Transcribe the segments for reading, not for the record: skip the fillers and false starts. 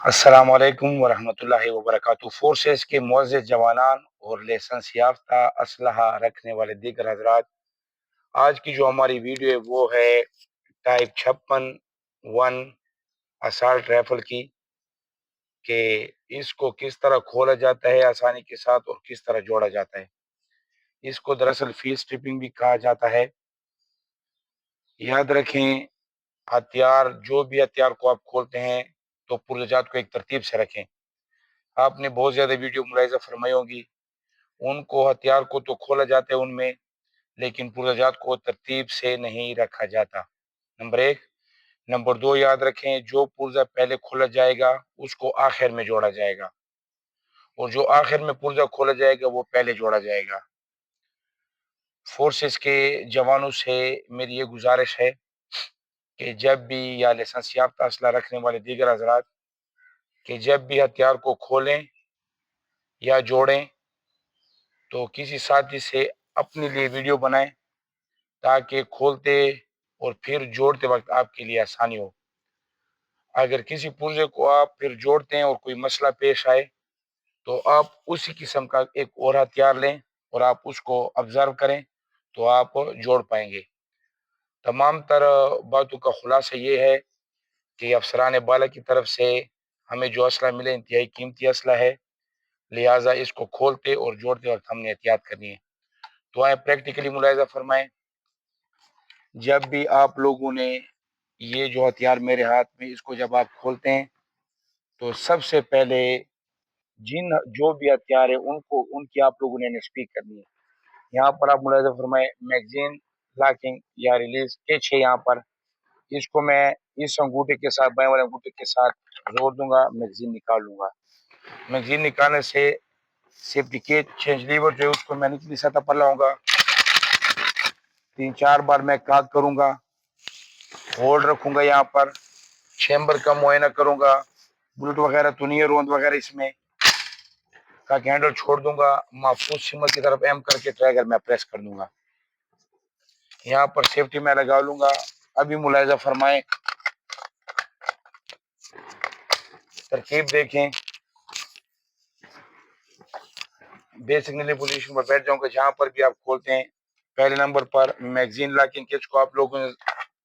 अस्सलाम वालेकुम वरहमतुल्लाहि वबरकातुहू। फोर्सेस के मुअज़्ज़ज़ जवानान और लाइसेंस याफ्ता असलहा रखने वाले दीगर हज़रात, आज की जो हमारी वीडियो है वो है टाइप 56-1 असॉल्ट राइफल की, कि इसको किस तरह खोला जाता है आसानी के साथ और किस तरह जोड़ा जाता है। इसको दरअसल फील्ड स्ट्रिपिंग भी कहा जाता है। याद रखें, हथियार जो भी हथियार को आप खोलते हैं तो पुर्ज़ेजात को एक तरतीब से रखें। आपने बहुत ज़्यादा वीडियो मुलाहिज़ा फरमाई होंगी, उनको हथियार को तो खोला जाता है उनमें, लेकिन पुर्ज़ेजात को तरतीब से नहीं रखा जाता। नंबर 1। नंबर 2, याद रखें, जो पुर्ज़ा पहले खोला जाएगा उसको आखिर में जोड़ा जाएगा, और जो आखिर में पुर्ज़ा खोला जाएगा वो पहले जोड़ा जाएगा। फोर्सेस के जवानों से मेरी ये गुजारिश है कि जब भी, या लाइसेंस याफ्ता असला रखने वाले दीगर हज़रात, कि जब भी हथियार को खोलें या जोड़ें तो किसी साथी से अपने लिए वीडियो बनाएं, ताकि खोलते और फिर जोड़ते वक्त आपके लिए आसानी हो। अगर किसी पुर्जे को आप फिर जोड़ते हैं और कोई मसला पेश आए तो आप उसी किस्म का एक और हथियार लें और आप उसको ऑब्जर्व करें, तो आप जोड़ पाएंगे। तमाम तरह बातों का खुलासा ये है कि अफसरान बाला की तरफ से हमें जो असला मिले इंतहाई कीमती असला है, लिहाजा इसको खोलते और जोड़ते वक्त हमने एहतियात करनी है। तो आए प्रैक्टिकली मुलाहिजा फरमाएं। जब भी आप लोगों ने ये जो हथियार मेरे हाथ में, इसको जब आप खोलते हैं तो सबसे पहले जिन जो भी हथियार है उनको उनकी आप लोगों ने नस्पीक करनी है। यहाँ पर आप मुलाहिजा फरमाएं, मैगजीन लॉकिंग या रिलीज कैच है यहाँ पर। इसको मैं इस अंगूठे के साथ, बाएं वाले अंगूठे के साथ जोड़ दूंगा, मैगजीन निकाल लूंगा। मैगजीन निकालने से सेफ्टी केच चेंज लीवर जो है उसको मैं निचली सतह पर लाऊंगा। 3-4 बार मैं काक करूंगा, होल्ड रखूंगा, यहाँ पर चैम्बर का मुआयना करूंगा, बुलेट वगैरह तो नहीं है, रोंद वगैरह इसमें का हैंडल छोड़ दूंगा। महफूज सिमत की तरफ एम करके ट्रैगर में प्रेस कर दूंगा। यहाँ पर सेफ्टी में लगा लूंगा। अभी मुलाहिजा फरमाएं, तरकीब देखें। बेसिक नीली पोजीशन पर बैठ जाऊंगा। जहां पर भी आप खोलते हैं, पहले नंबर पर मैगजीन लॉकिंग केच को आप लोगों ने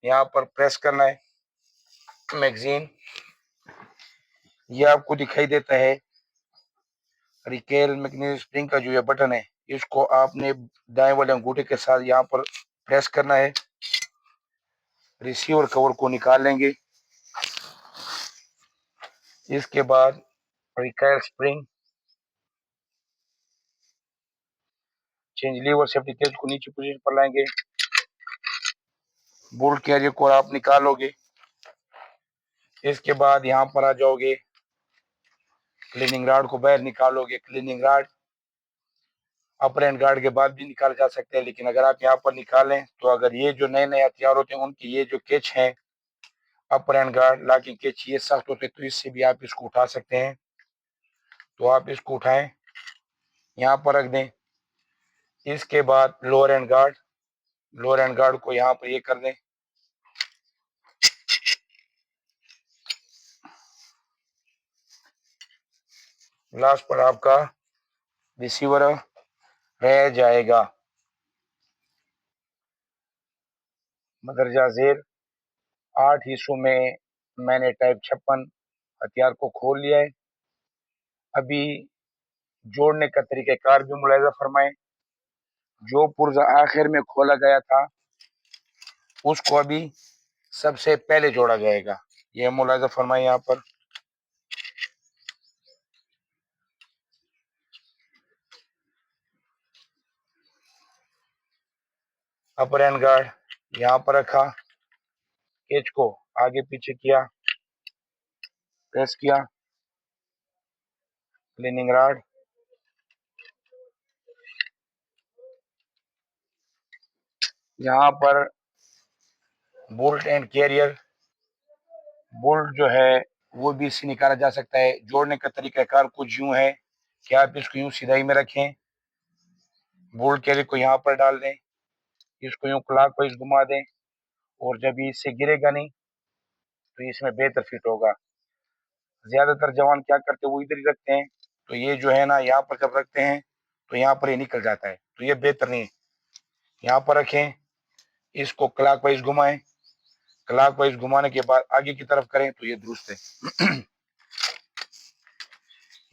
यहाँ पर प्रेस करना है। मैगजीन ये आपको दिखाई देता है, रिकेल मैग्नेटिक स्प्रिंग का जो ये बटन है, इसको आपने दाएं वाले अंगूठे के साथ यहाँ पर प्रेस करना है। रिसीवर कवर को निकाल लेंगे। इसके बाद recoil spring, change lever, safety cage को नीचे पोजीशन पर लाएंगे। बोल्ट कैरियर को आप निकालोगे। इसके बाद यहाँ पर आ जाओगे, क्लीनिंग रॉड को बाहर निकालोगे। Cleaning rod upper and guard के बाद भी निकाल जा सकते हैं, लेकिन अगर आप यहाँ पर निकालें तो अगर ये जो नए नए हथियार होते हैं उनकी ये जो केच है, अपर एंड गार्ड लॉकिंग केच, ये सख्त होते हैं, तो इससे भी आप इसको उठा सकते हैं। तो आप इसको उठाएं, यहाँ पर रख दें। इसके बाद लोअर एंड गार्ड को यहाँ पर ये कर दें। लास्ट पर आपका रिसीवर रह जाएगा। मदरजा जेर 8 हिस्सों में मैंने टाइप 56 हथियार को खोल लिया है। अभी जोड़ने का तरीक़ाकार भी मुलाहिजा फरमाएं। जो पुर्जा आखिर में खोला गया था उसको अभी सबसे पहले जोड़ा जाएगा। ये मुलाहिजा फरमाएं। यहाँ पर अपर एंड गार्ड यहाँ पर रखा, केच को आगे पीछे किया, प्रेस किया, क्लीनिंग रॉड, यहाँ पर बोल्ट एंड कैरियर, बोल्ट जो है वो भी इससे निकाला जा सकता है। जोड़ने का तरीकाकार कुछ यूं है कि आप इसको यूं सीधाई में रखें, बोल्ट कैरियर को यहाँ पर डाल दें, इसको यूं क्लॉक वाइज घुमा दें, और जब ये इससे गिरेगा नहीं तो इसमें बेहतर फिट होगा। زیادہ تر جوان کیا کرتے ہیں وہ ادھر ہی رکھتے ہیں، تو یہ جو ہے نا یہاں پر جب رکھتے ہیں تو یہاں پر یہ نکل جاتا ہے، تو یہ بہتر نہیں ہے۔ یہاں پر رکھیں، اس کو کلاک وائز گھمائیں، کلاک وائز گھمانے کے بعد آگے کی طرف کریں تو یہ درست ہے۔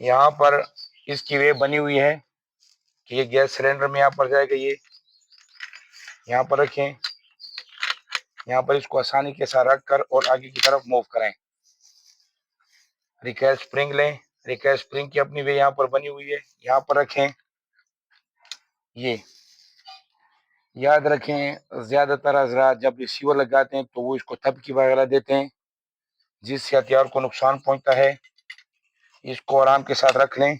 یہاں پر اس کی وے بنی ہوئی ہے کہ یہ گیس سلنڈر میں یہاں پر جائے گا، یہ یہاں پر رکھیں، یہاں پر اس کو آسانی کے ساتھ رکھ کر اور آگے کی طرف موو کریں۔ ریکیل سپرنگ لیں، ریکیل سپرنگ کی اپنی وے یہاں پر بنی ہوئی ہے، یہاں پر رکھیں۔ یہ یاد رکھیں زیادہ تر حضرات جب ریسیور لگاتے ہیں تو وہ اس کو تھپکی وغیرہ دیتے ہیں جس سے ہتھیار کو نقصان پہنچتا ہے۔ اس کو آرام کے ساتھ رکھ لیں،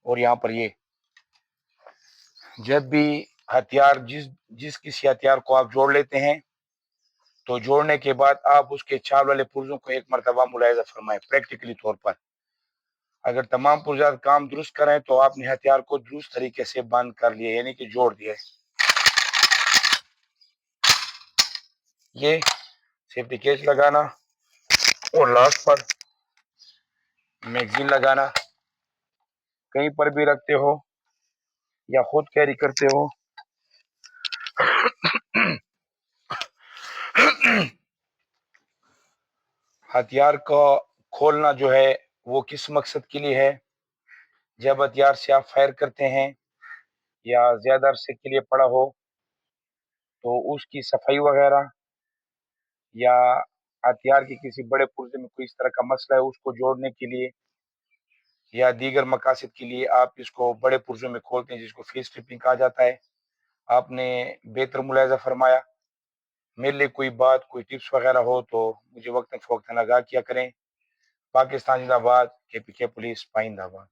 اور یہاں پر یہ جب بھی ہتھیار جس کسی ہتھیار کو آپ جوڑ لیتے ہیں تو جوڑنے کے بعد آپ اس کے چال والے پرزوں کو ایک مرتبہ ملاحظہ فرمائیں پریکٹیکلی طور پر۔ اگر تمام پرزات کام درست کریں تو آپ نے ہتھیار کو درست طریقے سے بند کر لیا، یعنی کہ جوڑ دیا۔ یہ سیفٹی کیس لگانا اور لاسٹ پر میگزین لگانا، کہیں پر بھی رکھتے ہو یا خود کیری کرتے ہو، ہتھیار کو کھولنا جو ہے وہ کس مقصد کے لیے ہے؟ جب ہتھیار سے آپ فائر کرتے ہیں یا زیادہ عرصے کے لیے پڑا ہو تو اس کی صفائی وغیرہ، یا ہتھیار کے کسی بڑے پرزے میں کوئی اس طرح کا مسئلہ ہے اس کو جوڑنے کے لیے، یا دیگر مقاصد کے لیے آپ اس کو بڑے پرزوں میں کھولتے ہیں جس کو فیس ٹرپنگ کہا جاتا ہے۔ آپ نے بہتر ملاحظہ فرمایا۔ میرے لیے کوئی بات، کوئی ٹپس وغیرہ ہو تو مجھے وقتاً فوقتاً آگاہ کیا کریں۔ پاکستان زندہ باد، کے پی کے پولیس پائندہ باد۔